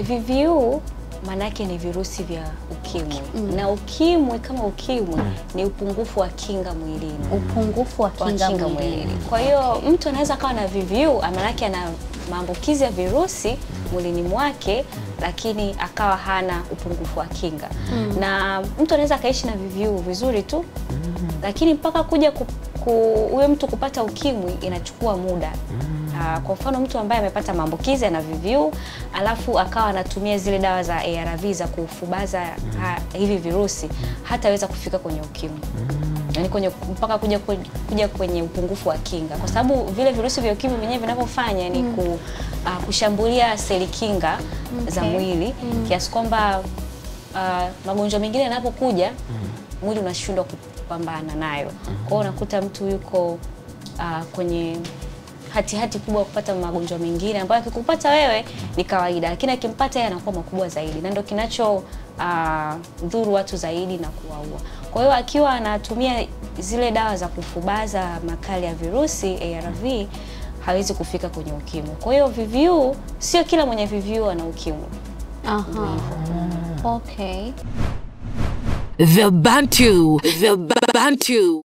VVU manake ni virusi vya ukimwi. Na ukimwi kama ukimwi ni upungufu wa kinga mwilini. Upungufu wa kinga mwilini. Kwa hiyo mtu anaweza kawa na VVU manake ana maambukizi ya virusi mwilini mwake, lakini akawa hana upungufu wa kinga. Na mtu anaweza kaishi na VVU vizuri tu, lakini mpaka kuja huyo mtu kupata ukimwi inachukua muda. Kwa mfano mtu ambaye amepata maambukizi ana VVU alafu akawa anatumia zile dawa za ARV za kufubaza hivi virusi, hataweza kufika kwenye ukimwi. Yaani mpaka kuja kwenye upungufu wa kinga, kwa sababu vile virusi vya ukimwi wenyewe vinavyofanya ni kushambulia seli kinga za mwili, kiasi kwamba magonjwa mengine yanapokuja mwili unashindwa kupambana nayo. Kwa hiyo unakuta mtu yuko kwenye hati kubwa kupata magonjwa mengine ambayo akikupata wewe ni kawaida, lakini akimpata yeye anakuwa makubwa zaidi, na ndio kinacho dhuru watu zaidi na kuwaua. Kwa hiyo akiwa anatumia zile dawa za kufubaza makali ya virusi ARV hawezi kufika kwenye ukimwi. Kwa hiyo VVU sio kila mwenye VVU ana ukimwi. Okay. The Bantu.